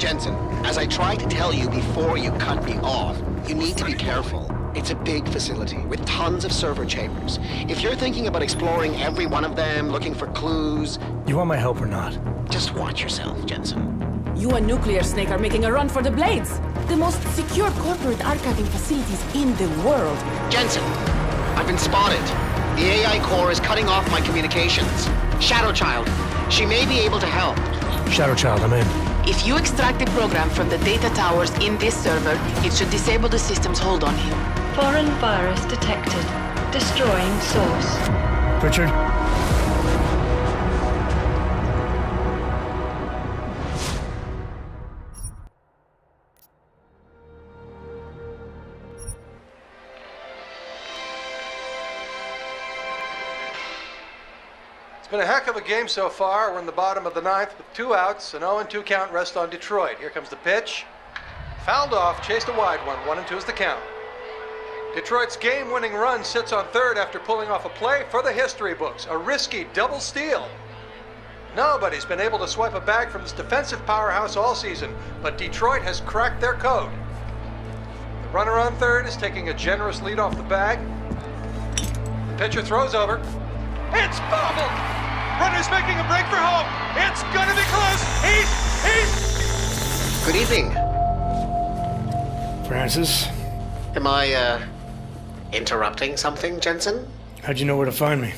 Jensen, as I tried to tell you before you cut me off, you need to be careful. It's a big facility with tons of server chambers. If you're thinking about exploring every one of them, looking for clues... You want my help or not? Just watch yourself, Jensen. You and Nuclear Snake are making a run for the Blades. The most secure corporate archiving facilities in the world. Jensen, I've been spotted. The AI core is cutting off my communications. Shadow Child, she may be able to help. Shadow Child, I'm in. If you extract the program from the data towers in this server, it should disable the system's hold on him. Foreign virus detected. Destroying source. Pritchard? It's been a heck of a game so far. We're in the bottom of the ninth with 2 outs, an 0-2 count rest on Detroit. Here comes the pitch. Fouled off, chased a wide one. 1-2 is the count. Detroit's game-winning run sits on third after pulling off a play for the history books. A risky double steal. Nobody's been able to swipe a bag from this defensive powerhouse all season, but Detroit has cracked their code. The runner on third is taking a generous lead off the bag. The pitcher throws over. It's bobbled! Runner's making a break for home. It's gonna be close. He's... Good evening. Francis? Am I, interrupting something, Jensen? How'd you know where to find me?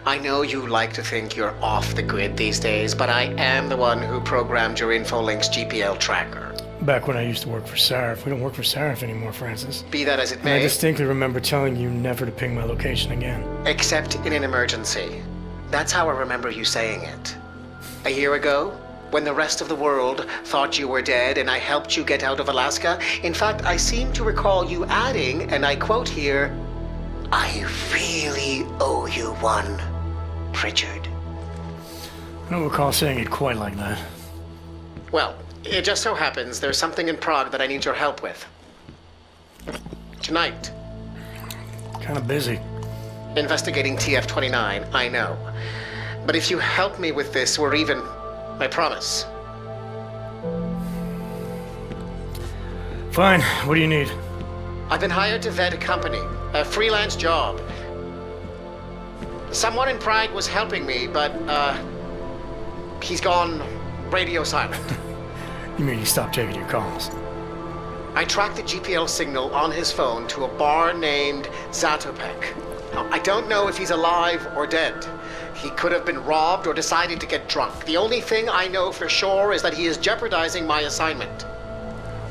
I know you like to think you're off the grid these days, but I am the one who programmed your Infolink's GPL tracker. Back when I used to work for Sarif. We don't work for Sarif anymore, Francis. Be that as it And I may, distinctly remember telling you never to ping my location again. except in an emergency. That's how I remember you saying it. A year ago, when the rest of the world thought you were dead and I helped you get out of Alaska, in fact, I seem to recall you adding, and I quote here, "I really owe you one, Pritchard." I don't recall saying it quite like that. Well, it just so happens there's something in Prague that I need your help with. Tonight. Kinda busy. Investigating TF-29, I know. But if you help me with this, we're even. I promise. Fine, what do you need? I've been hired to vet a company, a freelance job. Someone in Prague was helping me, but, he's gone radio silent. You mean you stopped taking your calls? I tracked the GPL signal on his phone to a bar named Zatopek. Now, I don't know if he's alive or dead. He could have been robbed or decided to get drunk. The only thing I know for sure is that he is jeopardizing my assignment.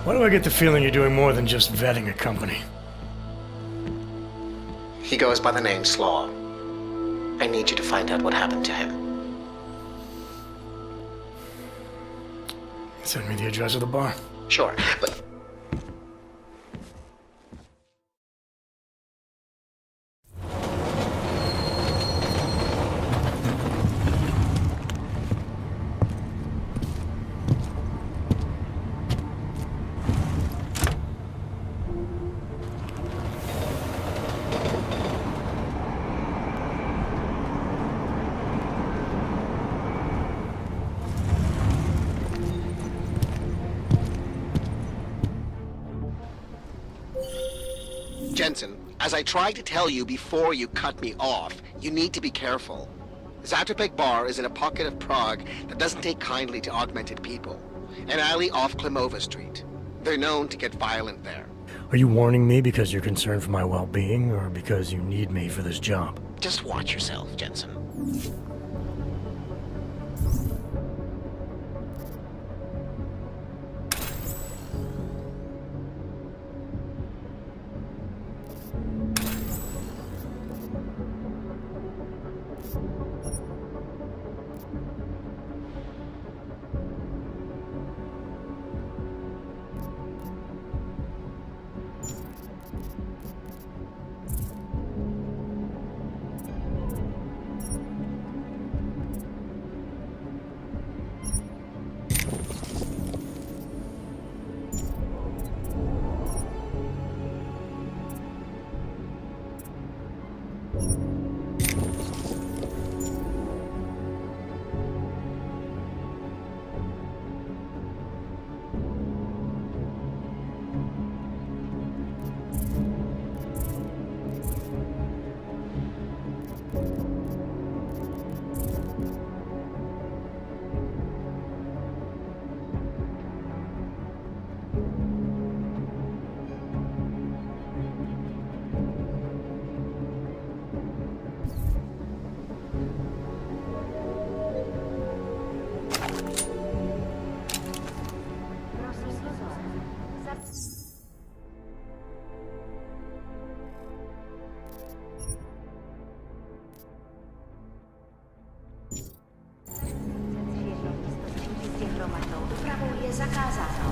Why do I get the feeling you're doing more than just vetting a company? He goes by the name Slaw. I need you to find out what happened to him. Send me the address of the bar. Sure, but... Jensen, as I tried to tell you before you cut me off, you need to be careful. Zatopek Bar is in a pocket of Prague that doesn't take kindly to augmented people. An alley off Klimova Street. They're known to get violent there. Are you warning me because you're concerned for my well-being, or because you need me for this job? Just watch yourself, Jensen. Zakazano.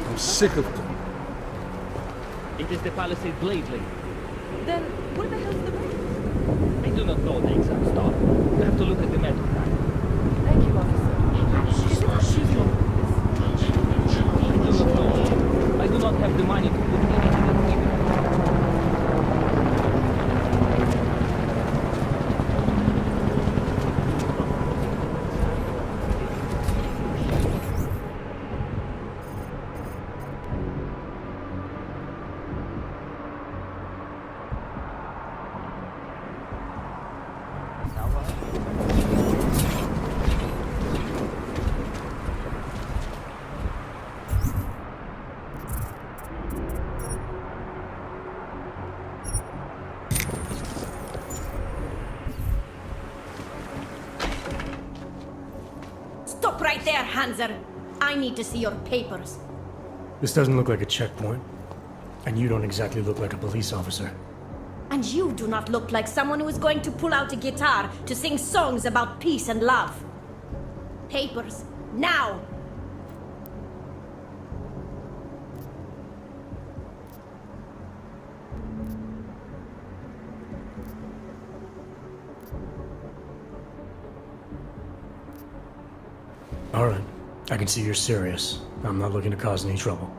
I'm sick of them. It is the Palisade Blade Lane. Then, where the hell's the way? I do not know the exact stop. You have to look at the map. Thank you, officer. Is it achievable? I do not know. I do not have the money to put anything in figure. Stop right there, Hanser. I need to see your papers. This doesn't look like a checkpoint. And you don't exactly look like a police officer. And you do not look like someone who is going to pull out a guitar to sing songs about peace and love. Papers, now! All right. I can see you're serious. I'm not looking to cause any trouble.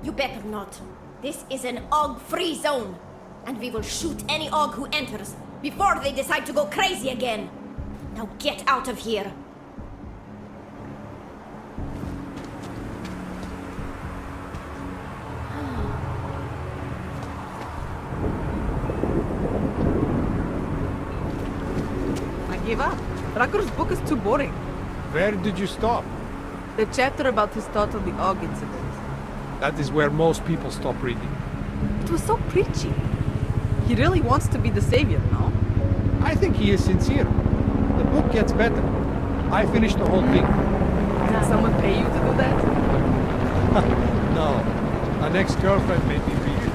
You better not. This is an OG-free zone. And we will shoot any OG who enters before they decide to go crazy again. Now get out of here. I give up. Rakur's book is too boring. Where did you stop? The chapter about his thought on the Og incident. That is where most people stop reading. It was so preachy. He really wants to be the savior, no? I think he is sincere. The book gets better. I finished the whole thing. Did someone pay you to do that? No. An ex-girlfriend made me read it.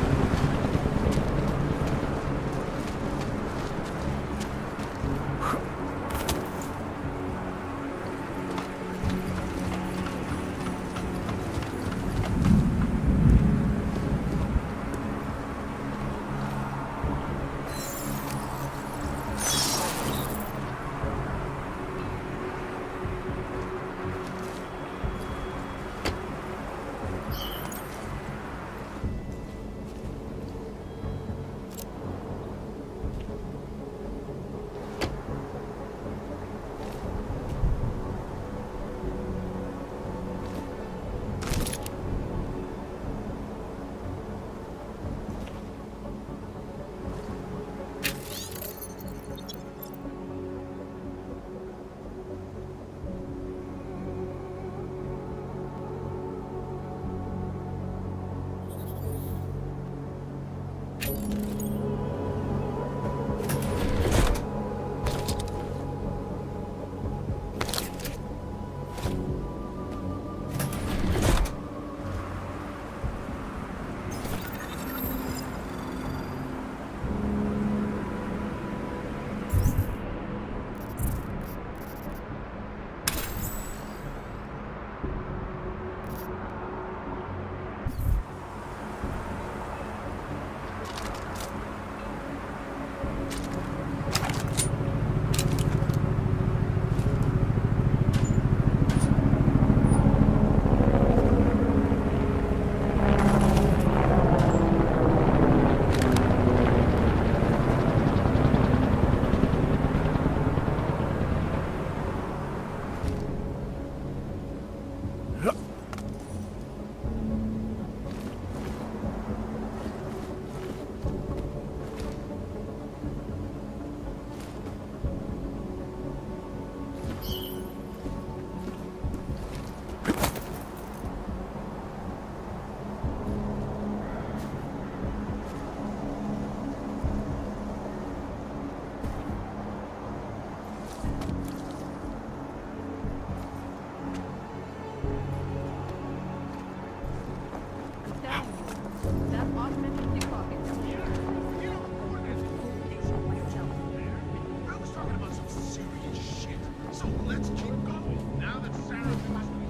serious shit. So let's keep going. Now that Sarah's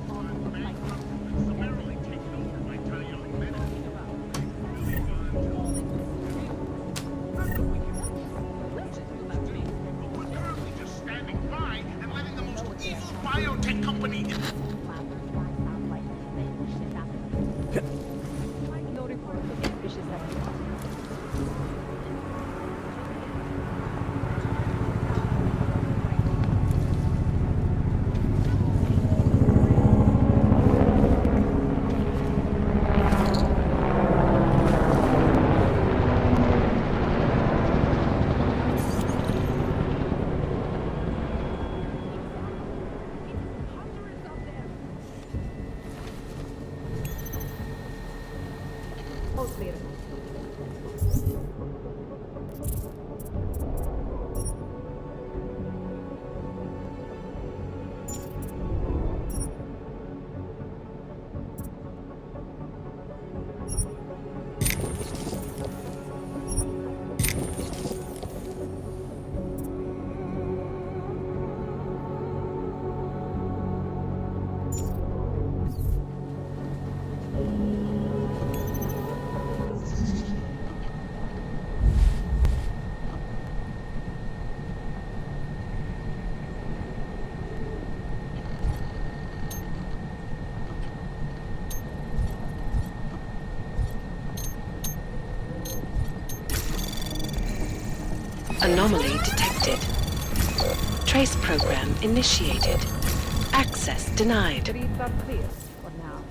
gone bankrupt and summarily taken over by Italian men. But we're currently just standing by and letting the most evil biotech company in No report of suspicious activity. All clear. Anomaly detected. Trace program initiated. Access denied. Reads are clear for now.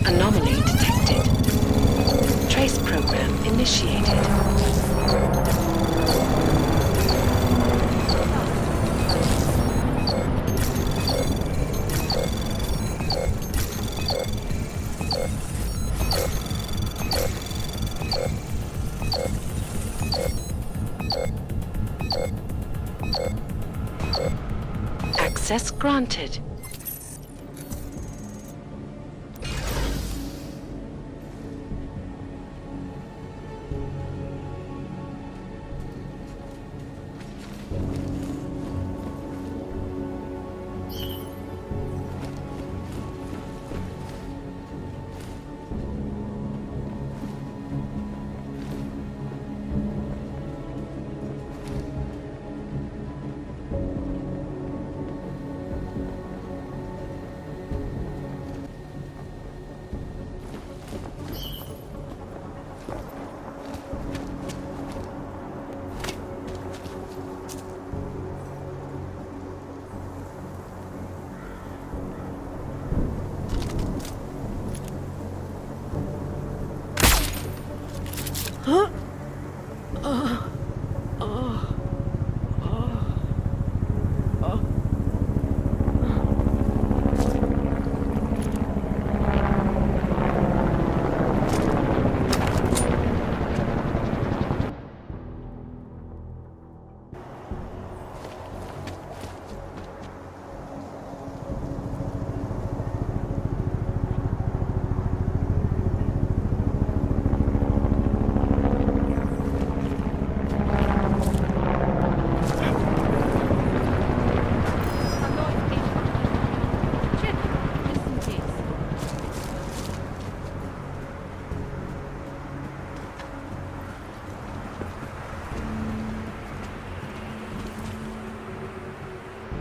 Anomaly detected. Trace program initiated. Access granted.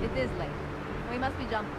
It is late. We must be jumping.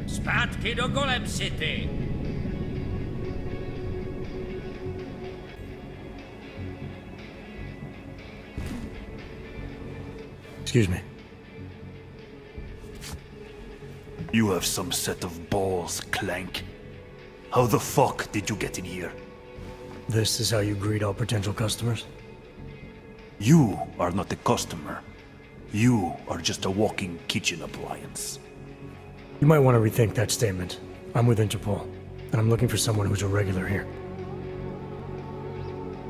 Zpátky do Golem City! Excuse me. You have some set of balls, Clank. How the fuck did you get in here? This is how you greet all potential customers? You are not a customer. You are just a walking kitchen appliance. You might want to rethink that statement. I'm with Interpol, and I'm looking for someone who's a regular here.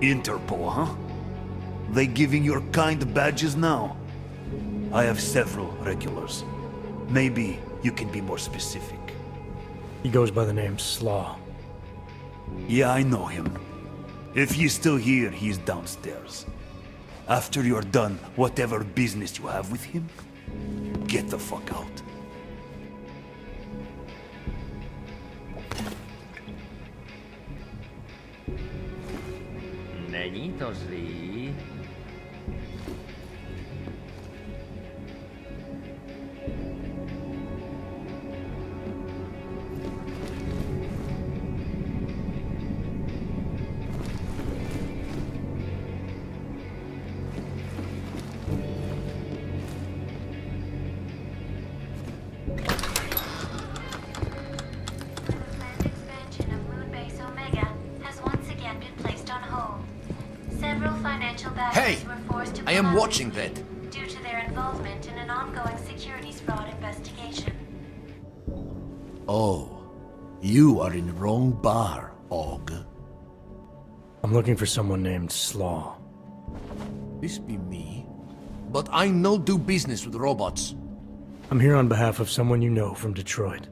Interpol, huh? They giving your kind badges now? I have several regulars. Maybe you can be more specific. He goes by the name Slaw. Yeah, I know him. If he's still here, he's downstairs. After you're done whatever business you have with him, get the fuck out. Není to zlý. Hey! I am watching that. Due to their involvement in an ongoing securities fraud investigation. Oh, you are in the wrong bar, Og. I'm looking for someone named Slaw. This be me, but I no do business with robots. I'm here on behalf of someone you know from Detroit.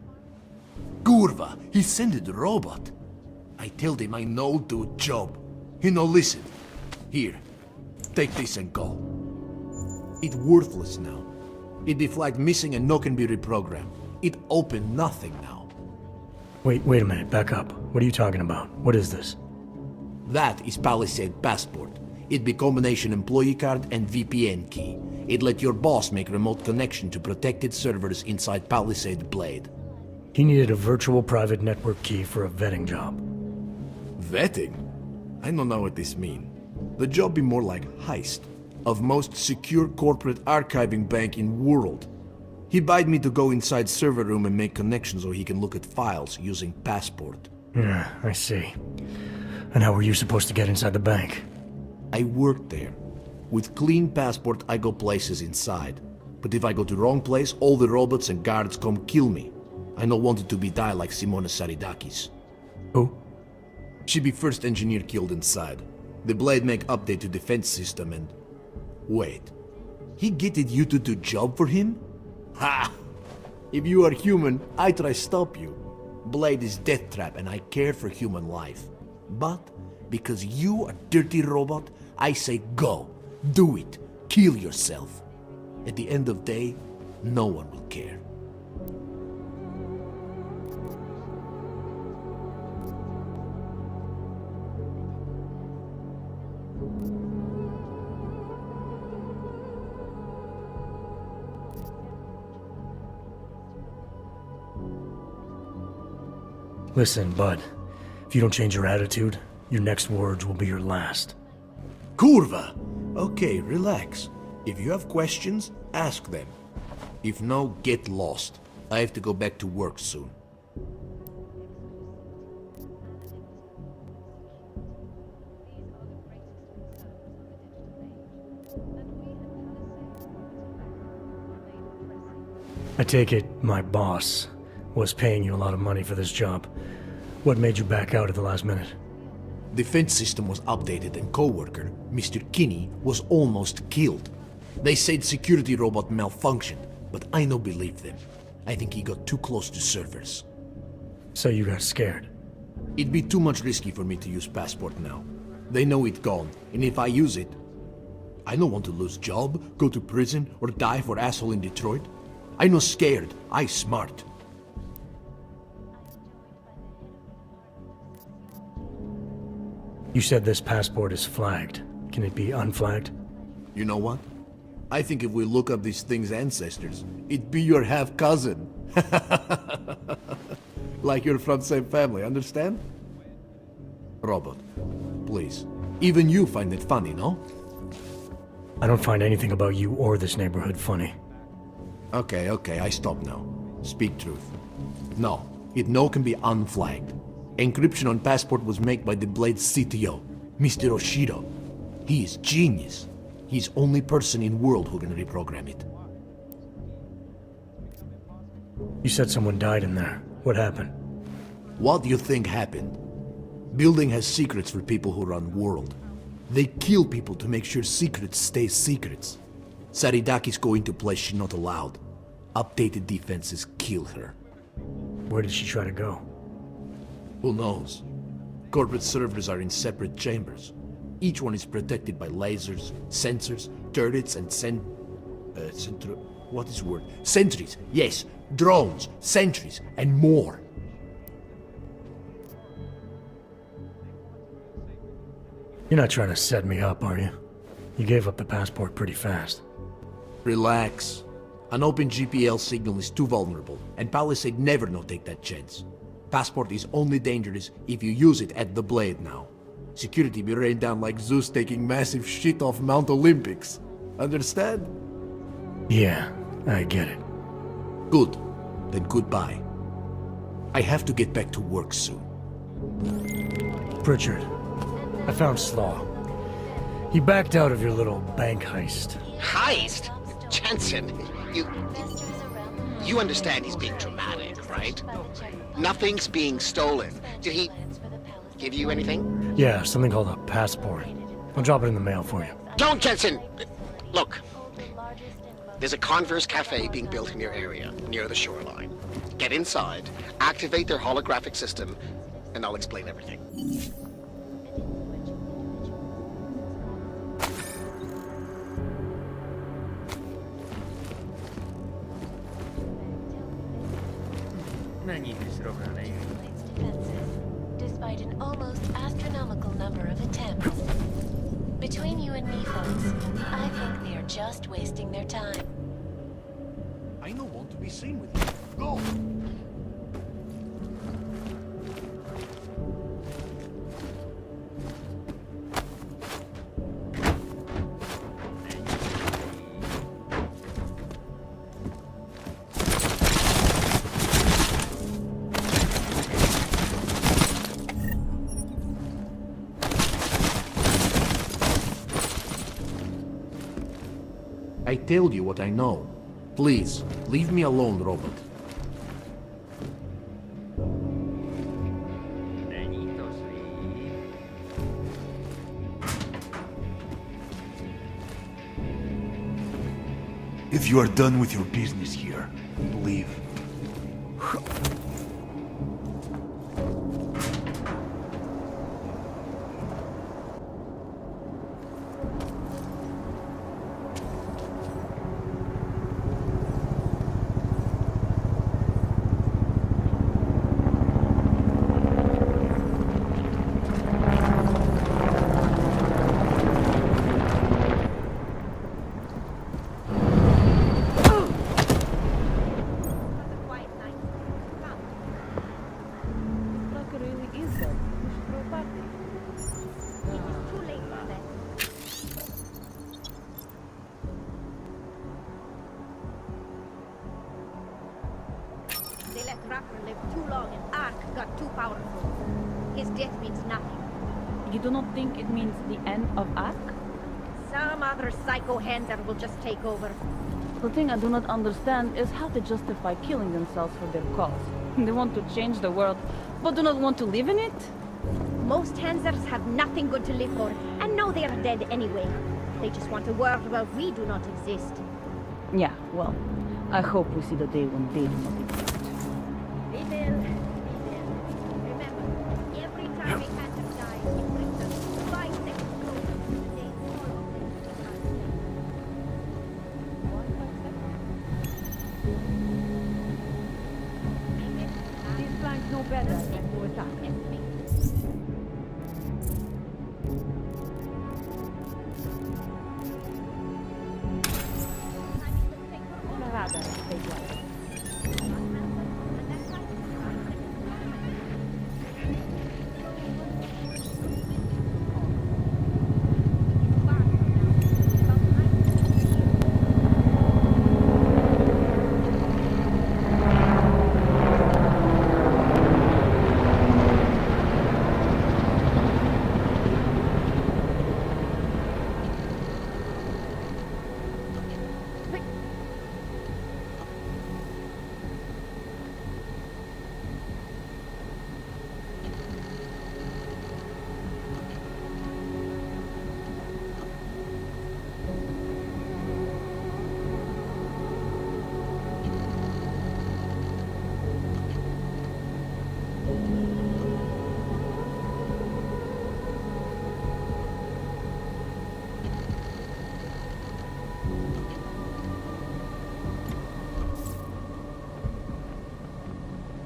Kurva, he sent the robot. I told him I no do job. He no listen. Here, take this and go. It worthless now. It deflagged missing and no can be reprogrammed. It open nothing now. Wait a minute, back up. What are you talking about? What is this? That is Palisade Passport. It be combination employee card and VPN key. It let your boss make remote connection to protected servers inside Palisade Blade. He needed a virtual private network key for a vetting job. Vetting? I don't know what this mean. The job be more like heist of most secure corporate archiving bank in world. He bade me to go inside server room and make connections so he can look at files using Passport. Yeah, I see. And how were you supposed to get inside the bank? I worked there. With clean Passport, I go places inside. But if I go to wrong place, all the robots and guards come kill me. I no wanted to be die like Simona Saridakis. Who? She be first engineer killed inside. The Blade make update to defense system and... Wait. He getted you to do job for him? Ha! If you are human, I try stop you. Blade is death trap and I care for human life. But, because you are dirty robot, I say go. Do it. Kill yourself. At the end of day, no one will care. Listen, bud. If you don't change your attitude, your next words will be your last. Kurva! Okay, relax. If you have questions, ask them. If no, get lost. I have to go back to work soon. I take it my boss was paying you a lot of money for this job. What made you back out at the last minute? Defense system was updated and co-worker, Mr. Kinney, was almost killed. They said security robot malfunctioned, but I no believe them. I think he got too close to servers. So you got scared? It'd be too much risky for me to use Passport now. They know it gone, and if I use it, I don't want to lose job, go to prison, or die for asshole in Detroit. I no scared, I smart. You said this passport is flagged. Can it be unflagged? You know what? I think if we look up this thing's ancestors, it'd be your half-cousin. Like you're from the same family, understand? Robot, please. Even you find it funny, no? I don't find anything about you or this neighborhood funny. Okay, I stop now. Speak truth. No, it no can be unflagged. Encryption on passport was made by the Blade's CTO, Mr. Oshiro. He is genius. He's only person in world who can reprogram it. You said someone died in there. What happened? What do you think happened? Building has secrets for people who run world. They kill people to make sure secrets stay secrets. Saridaki's going to place she not allowed. Updated defenses kill her. Where did she try to go? Who knows? Corporate servers are in separate chambers. Each one is protected by lasers, sensors, turrets, and what is the word? Sentries, yes, drones, sentries, and more. You're not trying to set me up, are you? You gave up the passport pretty fast. Relax. An open GPL signal is too vulnerable, and Palisade never no take that chance. Passport is only dangerous if you use it at the Blade now. Security be rained down like Zeus taking massive shit off Mount Olympics. Understand? Yeah, I get it. Good. Then goodbye. I have to get back to work soon. Pritchard, I found Slaw. He backed out of your little bank heist. Heist? Jensen, you understand he's being dramatic, right? Nothing's being stolen. Did he give you anything? Yeah, something called a passport. I'll drop it in the mail for you. Don't, Jensen! Look, there's a Converse cafe being built in your area, near the shoreline. Get inside, activate their holographic system, and I'll explain everything. Despite an almost astronomical number of attempts. Between you and me, folks, I think they are just wasting their time. I don't want to be seen with you. Go! I told you what I know. Please, leave me alone, Robot. If you are done with your business here, leave. They let Rapper live too long and Ark got too powerful. His death means nothing. You do not think it means the end of Ark? Some other psycho handler will just take over. The thing I do not understand is how they justify killing themselves for their cause. They want to change the world, but do not want to live in it? Most handlers have nothing good to live for, and know they are dead anyway. They just want a world where we do not exist. Yeah, well, I hope we see the day when they do not exist. We will. Remember, every time a handler dies, it brings us 5 seconds closer to the day all of them These flanks know better than to attack. fake life.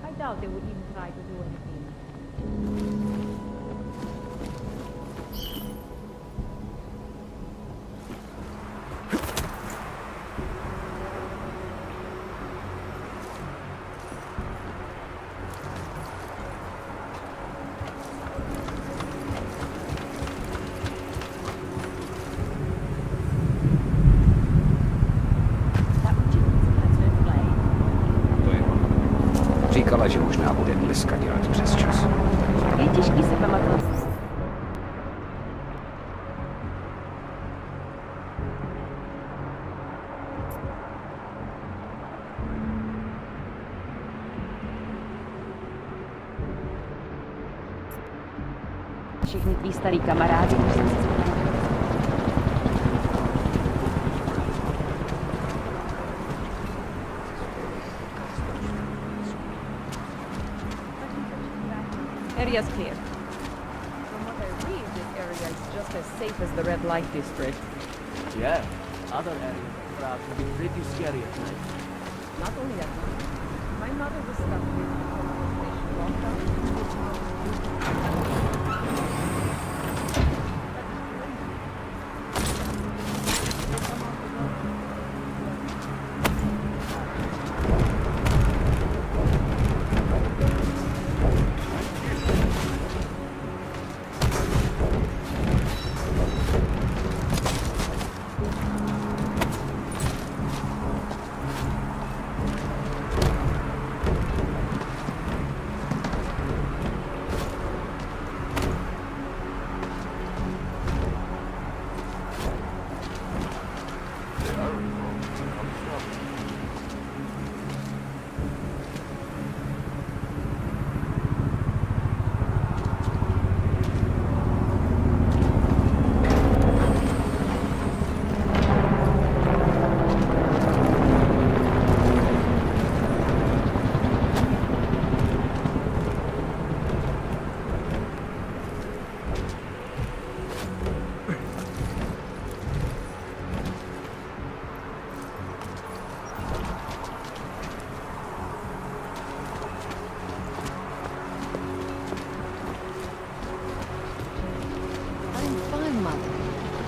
I doubt they would even try to do anything. Říkala, že možná bude dneska dělat přes čas. Je těžký se pamatovat. Všichni tví starý kamarádi, už jsem se Area's clear. From what I read, this area is just as safe as the red light district. Yeah, other areas are to be pretty scary at night. Not only at night. My mother was stuck with the station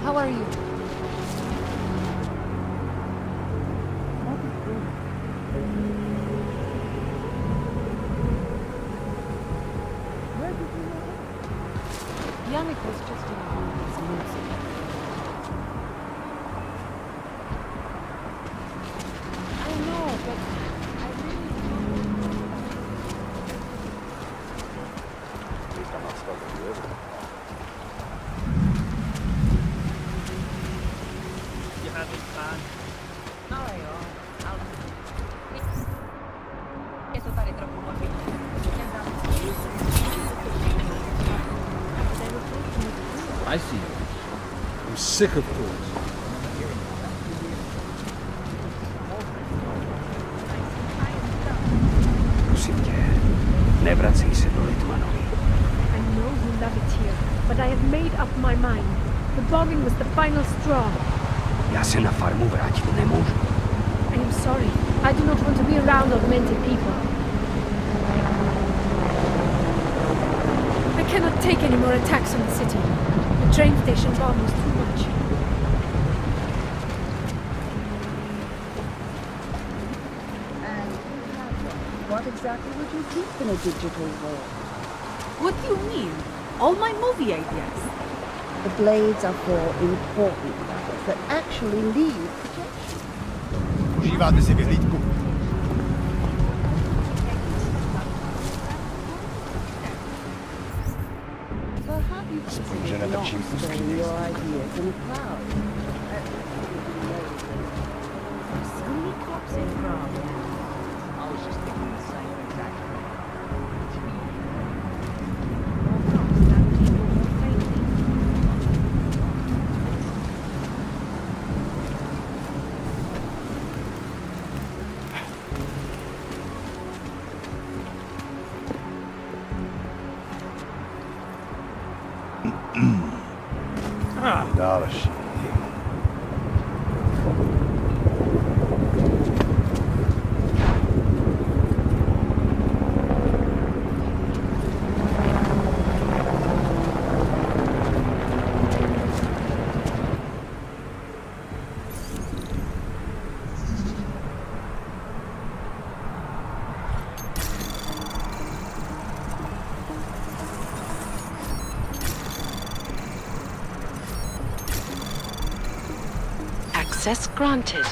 How are you? Yannick was just in his music. I know, but I You having fun? I see you. I'm sick of fools. Prosím tě, nevracej se do Litmanovi. I know you love it here, but I have made up my mind. The bombing was the final straw. Já se na farmu vrátit nemůžu. I am sorry. I do not want to be around augmented people. I cannot take any more attacks on the city. The train station bomb was too much. exactly what you keep in a digital world. What do you mean? All my movie ideas. The blades are for important matters that actually leave protection. Užíváte si vyhlídku? Že netrčím v úzkých. Další. Access granted.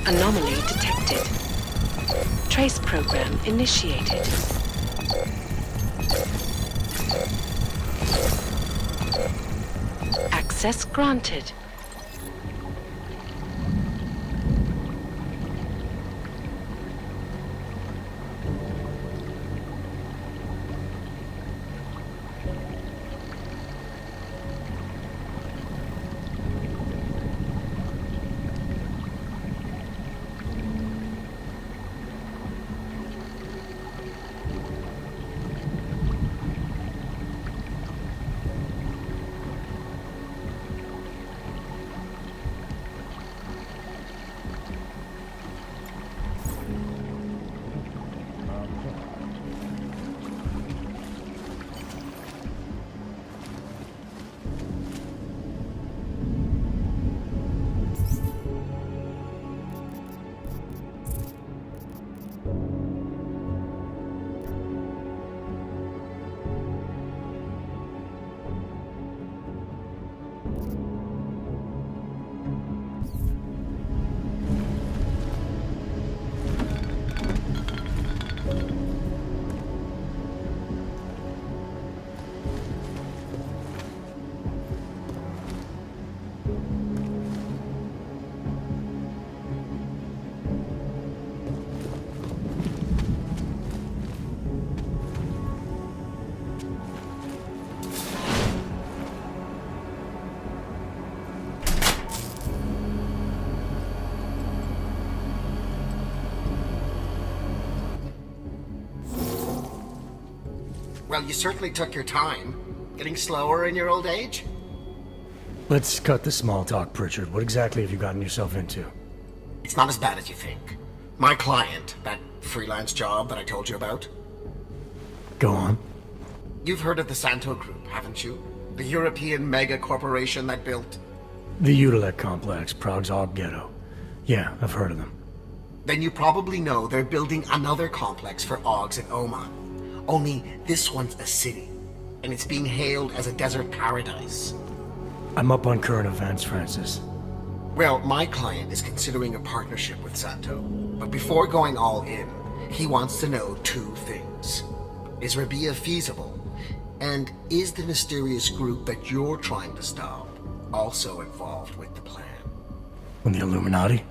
Anomaly detected. Trace program initiated. Access granted. Well, you certainly took your time. Getting slower in your old age? Let's cut the small talk, Pritchard. What exactly have you gotten yourself into? It's not as bad as you think. My client, that freelance job that I told you about. Go on. You've heard of the Santo Group, haven't you? The European mega corporation that built... The Utilec complex, Prague's Og ghetto. Yeah, I've heard of them. Then you probably know they're building another complex for Ogs in Oma. Only this one's a city, and it's being hailed as a desert paradise. I'm up on current events, Francis. Well, my client is considering a partnership with Santo, but before going all in, he wants to know two things. Is Rabia feasible? And is the mysterious group that you're trying to stop also involved with the plan? From the Illuminati?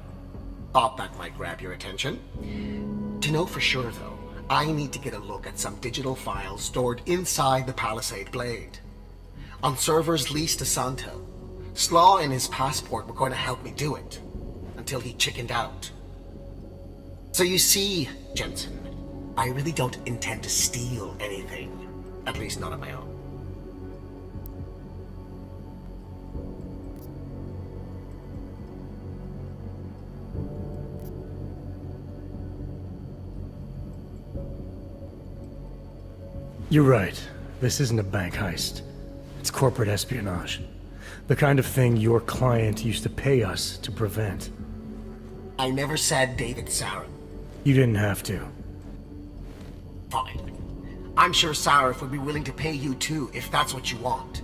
Thought that might grab your attention. To know for sure, though, I need to get a look at some digital files stored inside the Palisade Blade. On servers leased to Santo. Slaw and his passport were going to help me do it. Until he chickened out. So you see, Jensen, I really don't intend to steal anything. At least not on my own. You're right. This isn't a bank heist. It's corporate espionage. The kind of thing your client used to pay us to prevent. I never said David Sarah. You didn't have to. Fine. I'm sure Sarif would be willing to pay you too, if that's what you want.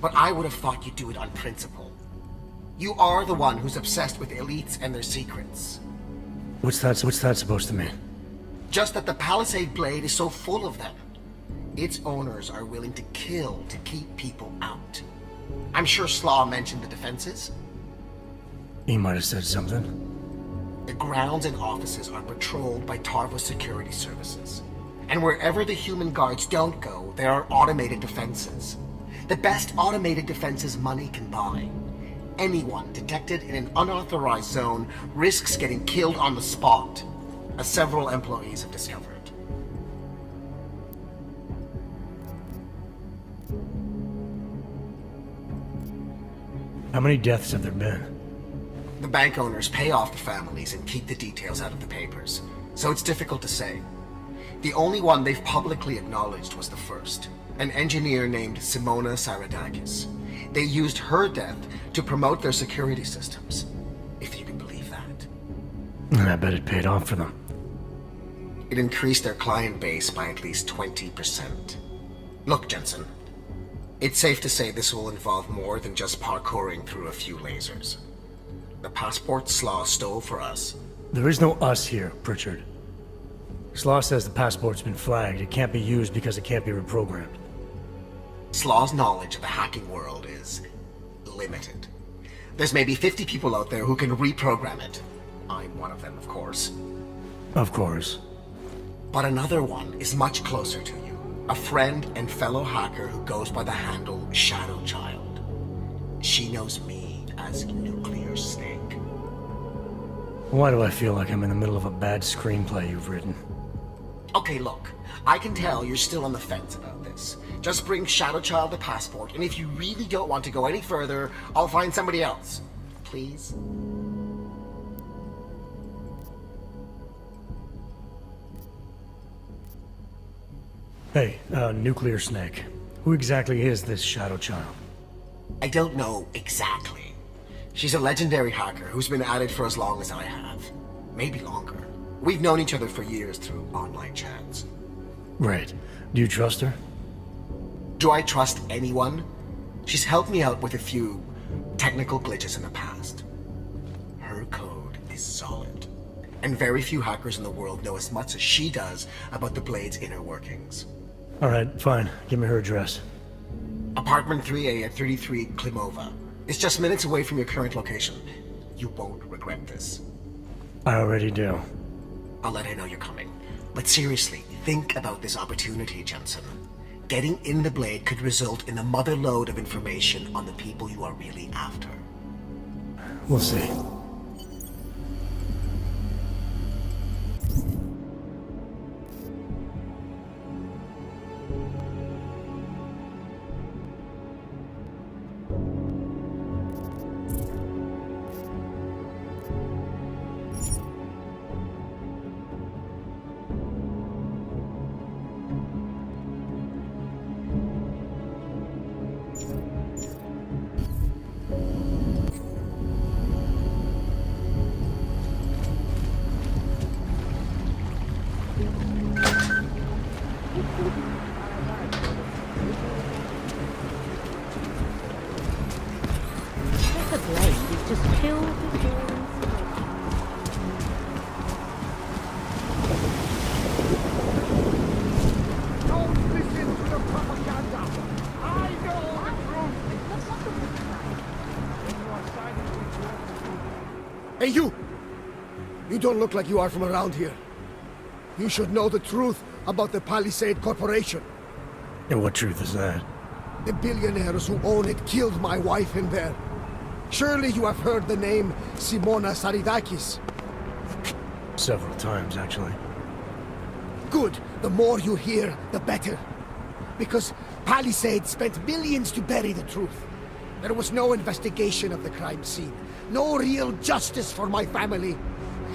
But I would have thought you'd do it on principle. You are the one who's obsessed with elites and their secrets. What's that supposed to mean? Just that the Palisade Blade is so full of them. Its owners are willing to kill to keep people out. I'm sure Slaw mentioned the defenses. He might have said something. The grounds and offices are patrolled by Tarva security services. And wherever the human guards don't go, there are automated defenses. The best automated defenses money can buy. Anyone detected in an unauthorized zone risks getting killed on the spot, as several employees have discovered. How many deaths have there been? The bank owners pay off the families and keep the details out of the papers, so it's difficult to say. The only one they've publicly acknowledged was the first, an engineer named Simona Saradakis. They used her death to promote their security systems, if you can believe that. And I bet it paid off for them. It increased their client base by at least 20%. Look, Jensen, it's safe to say this will involve more than just parkouring through a few lasers. The passport Slaw stole for us. There is no us here, Pritchard. Slaw says the passport's been flagged. It can't be used because it can't be reprogrammed. Slaw's knowledge of the hacking world is limited. There's maybe 50 people out there who can reprogram it. I'm one of them, of course. Of course. But another one is much closer to you. A friend and fellow hacker who goes by the handle Shadow Child. She knows me as Nuclear Snake. Why do I feel like I'm in the middle of a bad screenplay you've written? Okay, look. I can tell you're still on the fence about this. Just bring Shadow Child the passport, and if you really don't want to go any further, I'll find somebody else. Please? Hey, Nuclear Snake. Who exactly is this Shadow Child? I don't know exactly. She's a legendary hacker who's been at it for as long as I have. Maybe longer. We've known each other for years through online chats. Right. Do you trust her? Do I trust anyone? She's helped me out with a few technical glitches in the past. Her code is solid. And very few hackers in the world know as much as she does about the Blade's inner workings. Alright, fine. Give me her address. Apartment 3A at 33 Klimova. It's just minutes away from your current location. You won't regret this. I already do. I'll let her know you're coming. But seriously, think about this opportunity, Jensen. Getting in the Blade could result in a mother lode of information on the people you are really after. We'll see. Hey, you! You don't look like you are from around here. You should know the truth about the Palisade Corporation. And what truth is that? The billionaires who own it killed my wife in there. Surely you have heard the name Simona Saridakis. Several times, actually. Good. The more you hear, the better. Because Palisade spent millions to bury the truth. There was no investigation of the crime scene. No real justice for my family.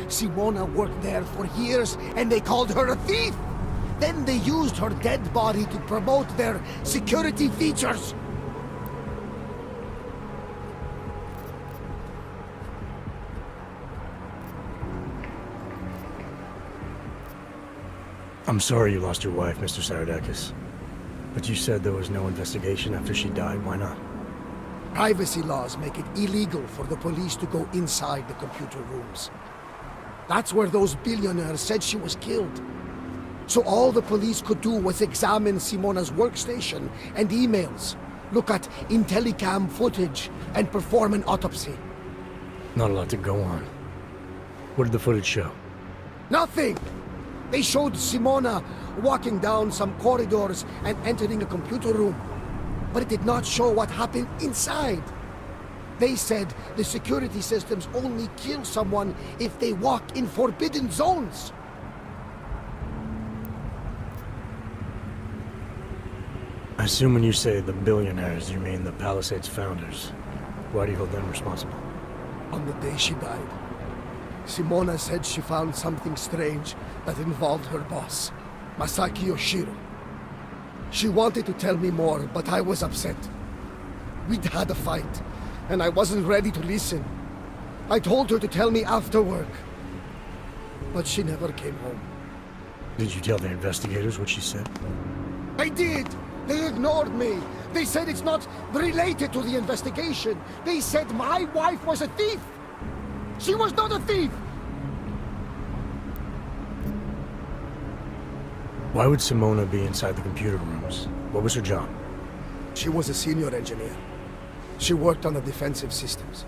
Simona worked there for years, and they called her a thief! Then they used her dead body to promote their security features. I'm sorry you lost your wife, Mr. Saridakis. But you said there was no investigation after she died. Why not? Privacy laws make it illegal for the police to go inside the computer rooms. That's where those billionaires said she was killed. So all the police could do was examine Simona's workstation and emails, look at Intellicam footage, and perform an autopsy. Not a lot to go on. What did the footage show? Nothing! They showed Simona walking down some corridors and entering a computer room. But it did not show what happened inside. They said the security systems only kill someone if they walk in forbidden zones. I assume when you say the billionaires, you mean the Palisades founders. Why do you hold them responsible? On the day she died, Simona said she found something strange that involved her boss, Masaki Yoshiro. She wanted to tell me more, but I was upset. We'd had a fight, and I wasn't ready to listen. I told her to tell me after work, but she never came home. Did you tell the investigators what she said? I did! They ignored me! They said it's not related to the investigation! They said my wife was a thief! She was not a thief! Why would Simona be inside the computer rooms? What was her job? She was a senior engineer. She worked on the defensive systems.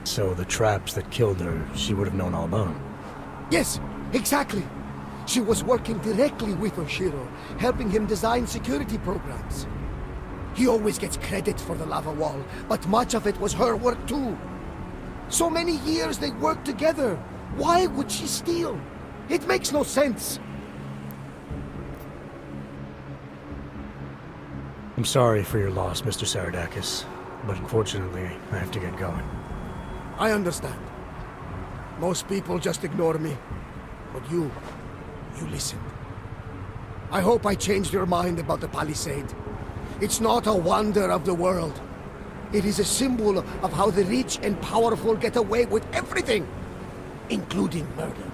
So the traps that killed her, she would have known all about them? Yes, exactly! She was working directly with Oshiro, helping him design security programs. He always gets credit for the lava wall, but much of it was her work too. So many years they worked together. Why would she steal? It makes no sense. I'm sorry for your loss, Mr. Saridakis, but unfortunately, I have to get going. I understand. Most people just ignore me. But you listened. I hope I changed your mind about the Palisade. It's not a wonder of the world. It is a symbol of how the rich and powerful get away with everything, including murder.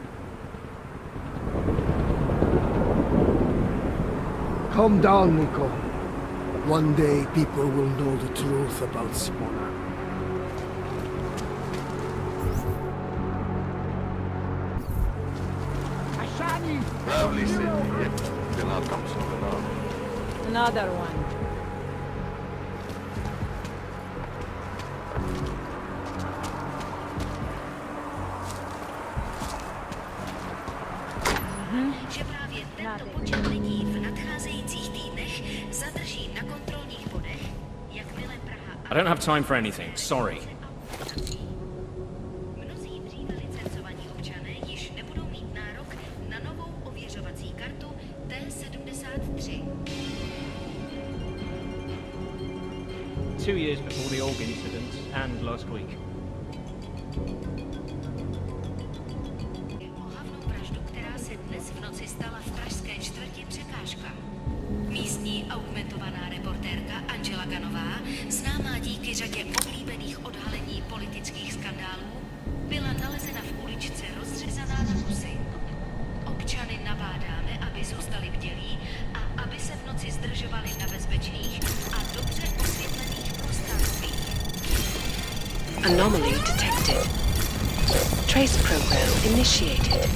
Calm down, Nico. One day, people will know the truth about Simona. Lovely city, yet will not come soon enough. Another one. Že právě tento počet lidí v nadcházejících týdnech zadrží na kontrolních bodech, jakmile Praha... I don't have time for anything, sorry. Mnozí dříve licencovaní občané již nebudou mít nárok na novou ověřovací kartu T73. 2 years before the org incident and last week. Dnes v noci stala v pražské čtvrti překážka. Místní augmentovaná reportérka Angela Ganová, známá díky řadě oblíbených odhalení politických skandálů, byla nalezena v uličce rozřezaná na kusy. Občany nabádáme, aby zůstali bdělí a aby se v noci zdržovali na bezpečných a dobře osvětlených prostranstvích. Anomaly detected. Trace program initiated.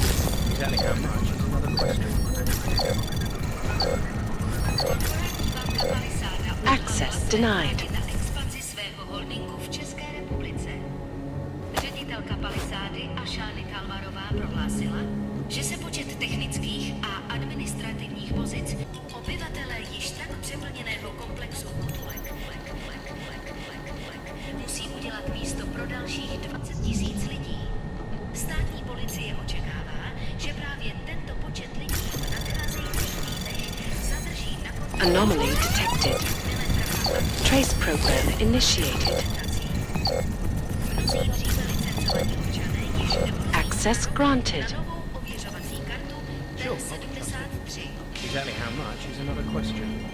Access denied. Na expanzi svého holdingu v České republice. Ředitelka Palisády Ašány Talvarová prohlásila, že se počet technických a administrativních pozic obyvatelé již tak přeplněného komplexu Anomaly detected. Trace program initiated. Access granted. Sure. Exactly how much is another question.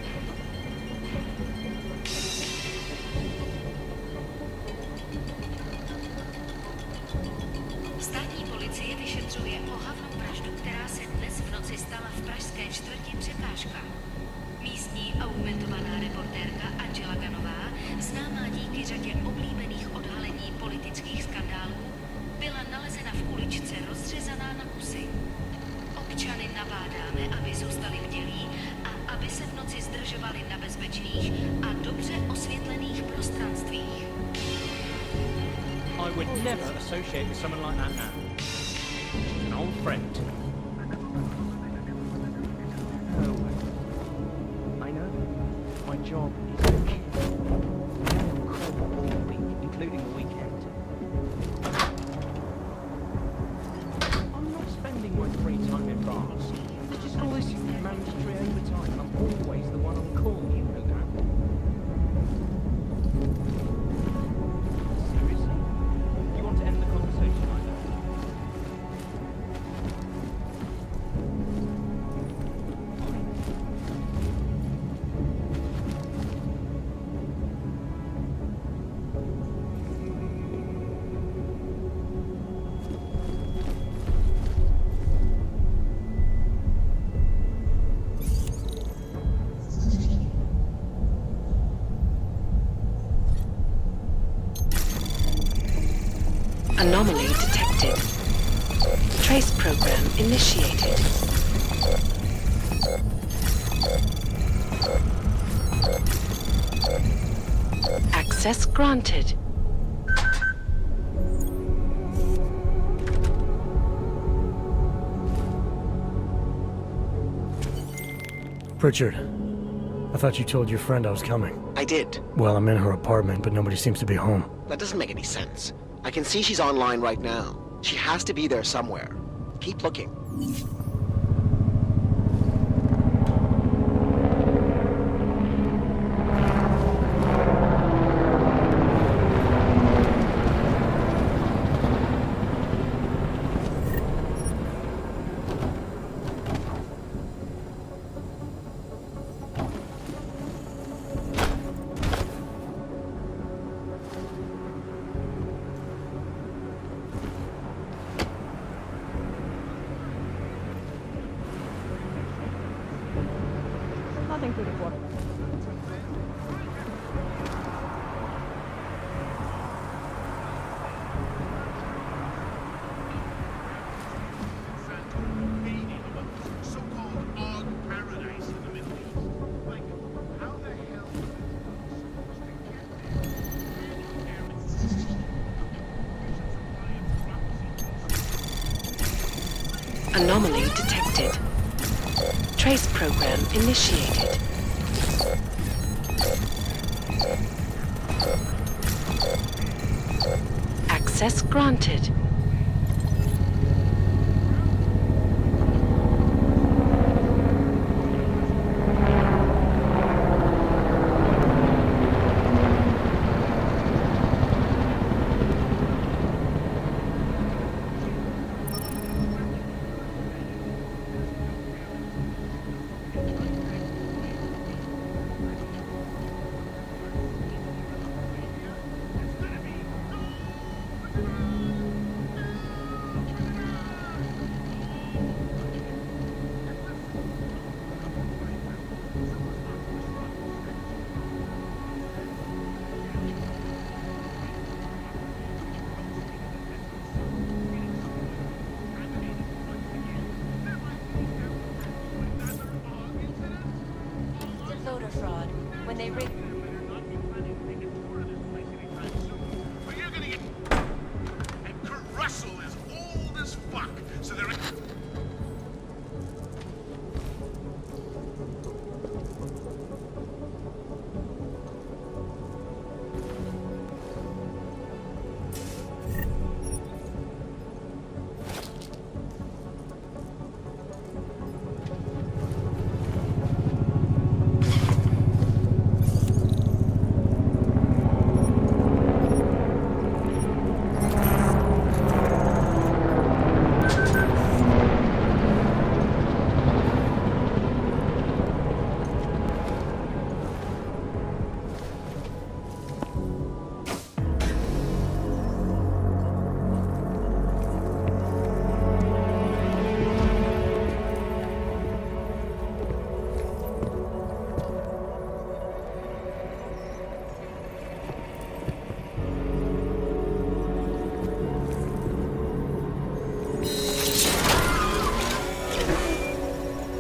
Státní policie vyšetřuje ohavnou vraždu, která se dnes v noci stala v pražské čtvrti Překážka. Místní augmentovaná reportérka Ganová, známá díky řadě oblíbených odhalení politických skandálů, byla nalezena v uličce rozřezaná na kusy. Občany nabádáme, aby zůstali bdělí a aby se v noci zdržovali na bezpečných a dobře osvětlených prostranstvích. I would never associate with someone like that now. She's an old friend. I know. My job is to kill. All week, including the weekend. I'm not spending my free time in bars. It's just all this mandatory overtime, and I'm always the one on call, you know that. Seriously? You want to end the conversation like that? Anomaly detected. Trace program initiated. Access granted. Pritchard, I thought you told your friend I was coming. I did. Well, I'm in her apartment, but nobody seems to be home. That doesn't make any sense. I can see she's online right now. She has to be there somewhere. Keep looking. Nothing to report. Anomaly detected. Trace program initiated. Access granted. Voter fraud. When they rig... Well, you're gonna get... And Kurt Russell is old as fuck, so there ain't...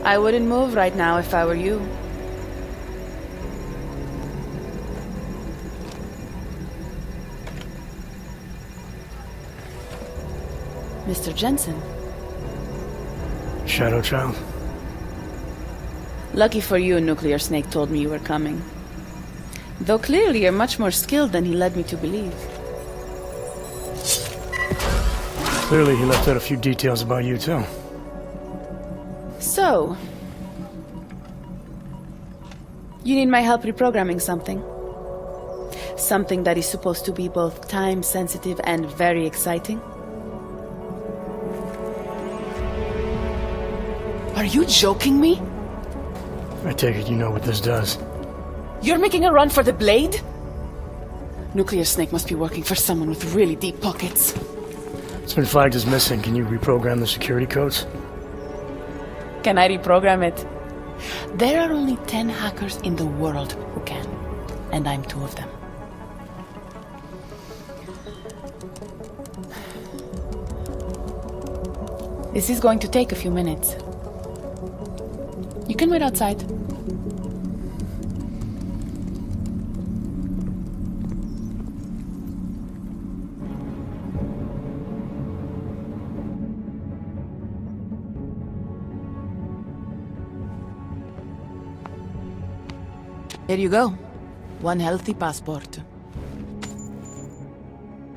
I wouldn't move right now if I were you. Mr. Jensen. Shadow Child? Lucky for you, Nuclear Snake told me you were coming. Though clearly you're much more skilled than he led me to believe. Clearly he left out a few details about you, too. So... you need my help reprogramming something. Something that is supposed to be both time-sensitive and very exciting. Are you joking me? I take it you know what this does. You're making a run for the blade? Nuclear Snake must be working for someone with really deep pockets. It's been flagged as missing. Can you reprogram the security codes? Can I reprogram it? There are only 10 hackers in the world who can. And I'm 2 of them. This is going to take a few minutes. You can wait outside. Here you go. 1 healthy passport.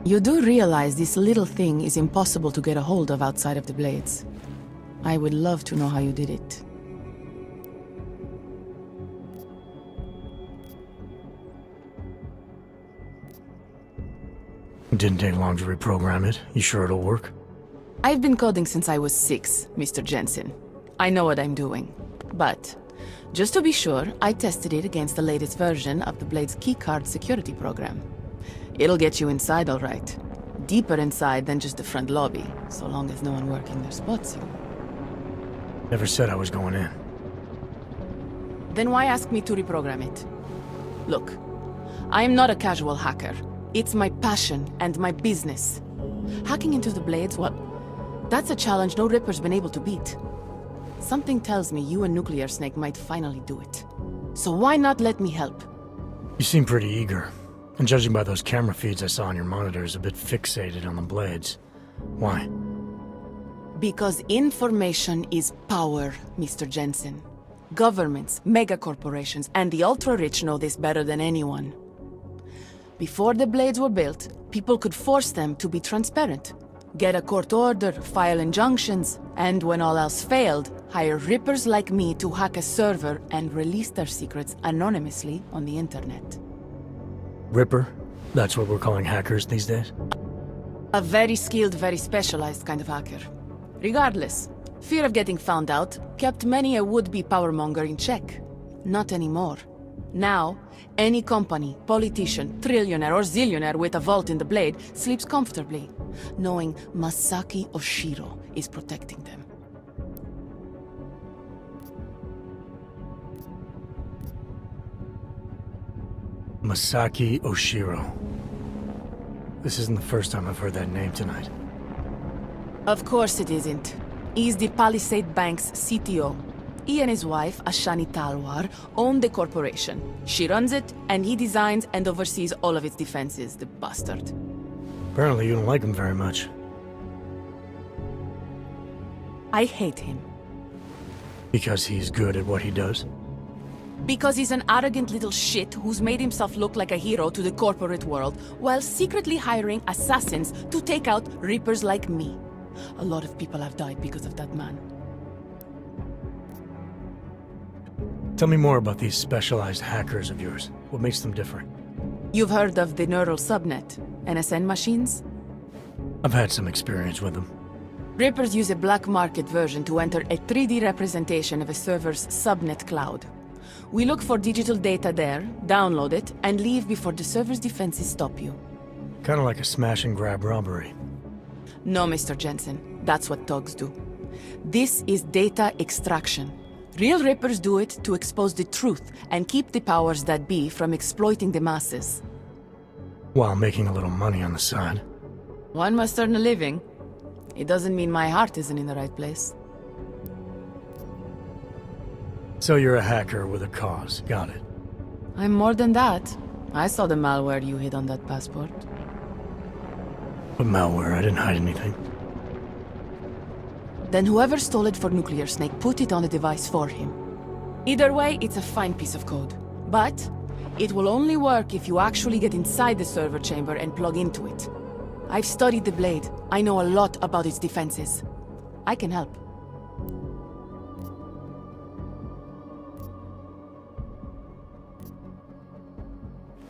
You do realize this little thing is impossible to get a hold of outside of the Blades. I would love to know how you did it. It didn't take long to reprogram it. You sure it'll work? I've been coding since I was 6, Mr. Jensen. I know what I'm doing. But, just to be sure, I tested it against the latest version of the Blade's keycard security program. It'll get you inside all right. Deeper inside than just the front lobby, so long as no one working there spots you. Never said I was going in. Then why ask me to reprogram it? Look, I am not a casual hacker. It's my passion and my business. Hacking into the Blades, well, that's a challenge no Ripper's been able to beat. Something tells me you and Nuclear Snake might finally do it. So why not let me help? You seem pretty eager. And judging by those camera feeds I saw on your monitors, a bit fixated on the Blades. Why? Because information is power, Mr. Jensen. Governments, megacorporations, and the ultra-rich know this better than anyone. Before the Blades were built, people could force them to be transparent. Get a court order, file injunctions, and when all else failed, hire Rippers like me to hack a server and release their secrets anonymously on the internet. Ripper? That's what we're calling hackers these days? A very skilled, very specialized kind of hacker. Regardless, fear of getting found out kept many a would-be powermonger in check. Not anymore. Now, any company, politician, trillionaire or zillionaire with a vault in the Blade sleeps comfortably, knowing Masaki Oshiro is protecting them. Masaki Oshiro. This isn't the first time I've heard that name tonight. Of course it isn't. He's the Palisade Bank's CTO. He and his wife, Ashani Talwar, own the corporation. She runs it, and he designs and oversees all of its defenses, the bastard. Apparently you don't like him very much. I hate him. Because he's good at what he does? Because he's an arrogant little shit who's made himself look like a hero to the corporate world, while secretly hiring assassins to take out Rippers like me. A lot of people have died because of that man. Tell me more about these specialized hackers of yours. What makes them different? You've heard of the neural subnet, NSN machines? I've had some experience with them. Rippers use a black market version to enter a 3D representation of a server's subnet cloud. We look for digital data there, download it, and leave before the server's defenses stop you. Kinda like a smash and grab robbery. No, Mr. Jensen. That's what thugs do. This is data extraction. Real Rippers do it to expose the truth and keep the powers that be from exploiting the masses. While making a little money on the side. One must earn a living. It doesn't mean my heart isn't in the right place. So you're a hacker with a cause. Got it. I'm more than that. I saw the malware you hid on that passport. But malware, I didn't hide anything. Then whoever stole it for Nuclear Snake put it on the device for him. Either way, it's a fine piece of code. But it will only work if you actually get inside the server chamber and plug into it. I've studied the Blade. I know a lot about its defenses. I can help.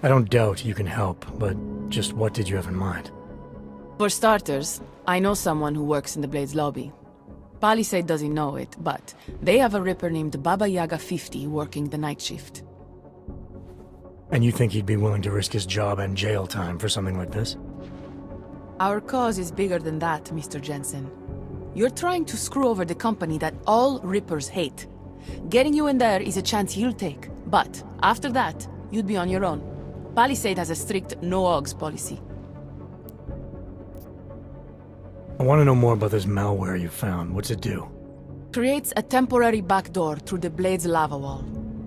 I don't doubt you can help, but just what did you have in mind? For starters, I know someone who works in the Blade's lobby. Palisade doesn't know it, but they have a Ripper named Baba Yaga 50 working the night shift. And you think he'd be willing to risk his job and jail time for something like this? Our cause is bigger than that, Mr. Jensen. You're trying to screw over the company that all Rippers hate. Getting you in there is a chance he'll take, but after that, you'd be on your own. Palisade has a strict no-OGs policy. I want to know more about this malware you found. What's it do? Creates a temporary backdoor through the Blade's lava wall.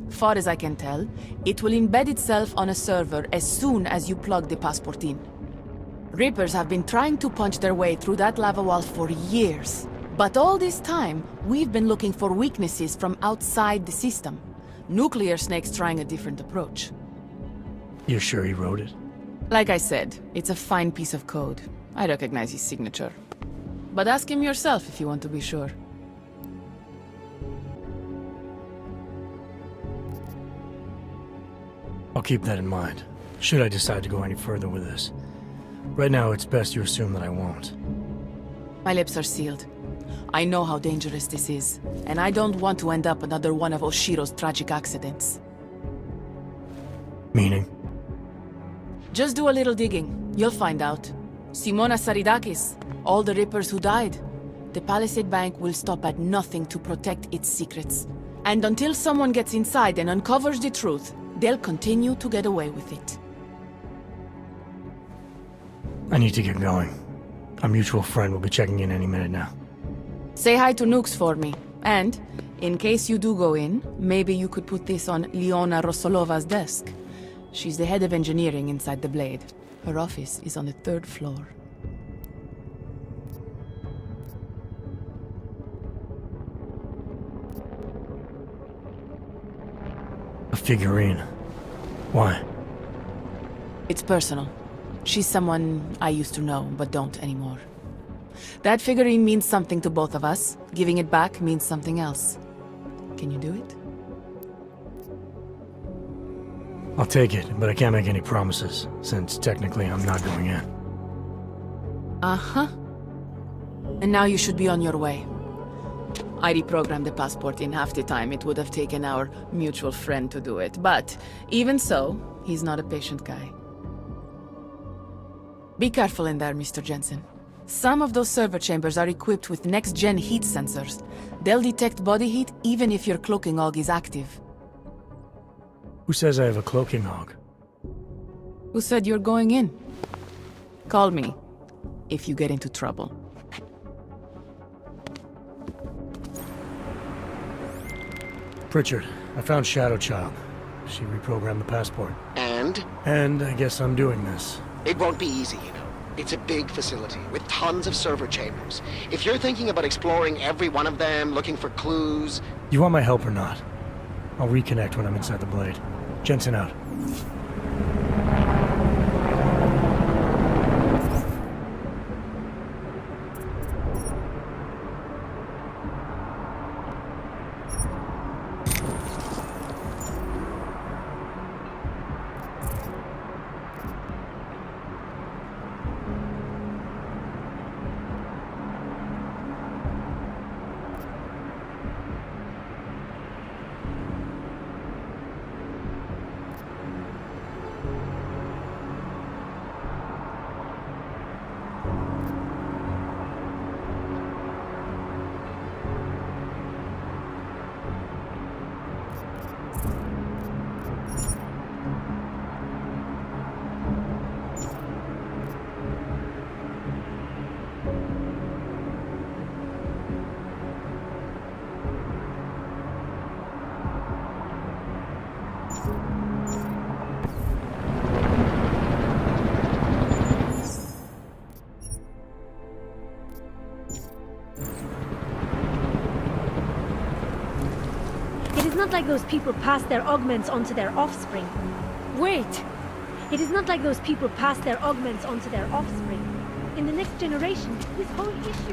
Far as I can tell, it will embed itself on a server as soon as you plug the passport in. Rippers have been trying to punch their way through that lava wall for years. But all this time, we've been looking for weaknesses from outside the system. Nuclear Snake's trying a different approach. You're sure he wrote it? Like I said, it's a fine piece of code. I recognize his signature. But ask him yourself if you want to be sure. I'll keep that in mind, should I decide to go any further with this. Right now, it's best you assume that I won't. My lips are sealed. I know how dangerous this is, and I don't want to end up another one of Oshiro's tragic accidents. Meaning? Just do a little digging. You'll find out. Simona Saridakis, all the Rippers who died. The Palisade Bank will stop at nothing to protect its secrets. And until someone gets inside and uncovers the truth, they'll continue to get away with it. I need to get going. Our mutual friend will be checking in any minute now. Say hi to Nukes for me. And, in case you do go in, maybe you could put this on Leona Rosolova's desk. She's the head of engineering inside the Blade. Her office is on the 3rd floor. A figurine. Why? It's personal. She's someone I used to know, but don't anymore. That figurine means something to both of us. Giving it back means something else. Can you do it? I'll take it, but I can't make any promises, since technically I'm not going in. Uh-huh. And now you should be on your way. I reprogrammed the passport in half the time it would have taken our mutual friend to do it, but even so, he's not a patient guy. Be careful in there, Mr. Jensen. Some of those server chambers are equipped with next-gen heat sensors. They'll detect body heat even if your cloaking AUG is active. Who says I have a cloaking AUG? Who said you're going in? Call me if you get into trouble. Pritchard, I found Shadow Child. She reprogrammed the passport. And? And I guess I'm doing this. It won't be easy, you know. It's a big facility with tons of server chambers. If you're thinking about exploring every one of them, looking for clues... You want my help or not? I'll reconnect when I'm inside the Blade. Jensen out. It is not like those people pass their augments onto their offspring. Wait! It is not like those people pass their augments onto their offspring. In the next generation, this whole issue...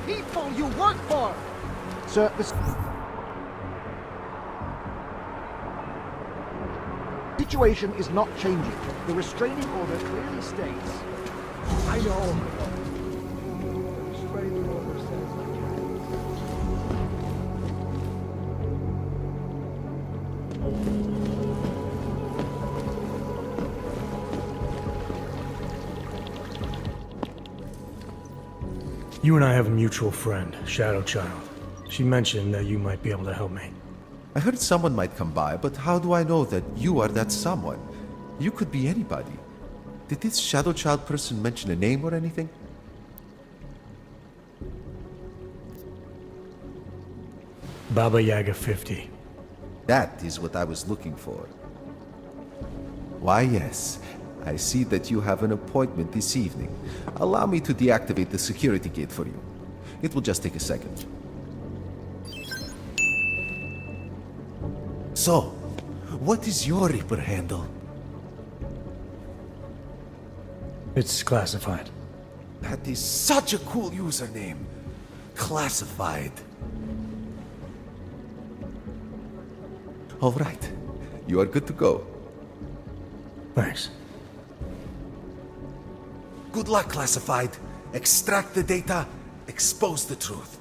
People you work for! Sir, the situation is not changing. The restraining order clearly states... I know. The restraining order says I You and I have a mutual friend, Shadow Child. She mentioned that you might be able to help me. I heard someone might come by, but how do I know that you are that someone? You could be anybody. Did this Shadow Child person mention a name or anything? Baba Yaga 50. That is what I was looking for. Why, yes. I see that you have an appointment this evening. Allow me to deactivate the security gate for you. It will just take a second. So, what is your Reaper handle? It's classified. That is such a cool username. Classified. All right. You are good to go. Thanks. Good luck, Classified. Extract the data, expose the truth.